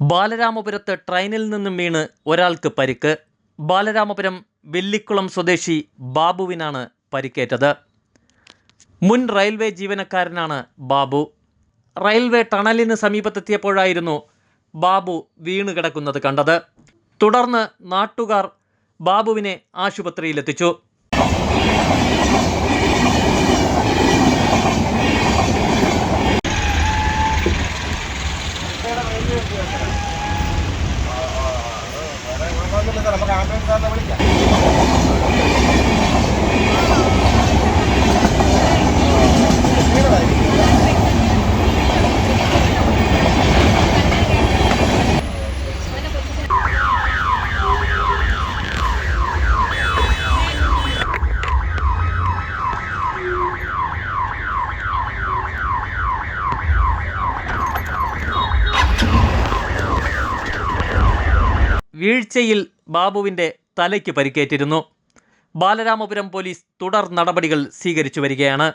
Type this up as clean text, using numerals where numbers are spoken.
ബാലരാമപുരത്ത് ട്രെയിനിൽ നിന്നും വീണ് ഒരാൾക്ക് പരിക്ക്. ബാലരാമപുരം വെല്ലിക്കുളം സ്വദേശി ബാബുവിനാണ് പരിക്കേറ്റത്. മുൻ റെയിൽവേ ജീവനക്കാരനാണ് ബാബു. റെയിൽവേ ടണലിന് സമീപത്തെത്തിയപ്പോഴായിരുന്നു ബാബു വീണ് കിടക്കുന്നത് കണ്ടത്. തുടർന്ന് നാട്ടുകാർ ബാബുവിനെ ആശുപത്രിയിലെത്തിച്ചു. നമുക്ക് ആംബുലൻസ് വിളിക്കാം. വീഴ്ചയിൽ ബാബുവിൻ്റെ തലയ്ക്ക് പരിക്കേറ്റിരുന്നു. ബാലരാമപുരം പോലീസ് തുടർ നടപടികൾ സ്വീകരിച്ചു വരികയാണ്.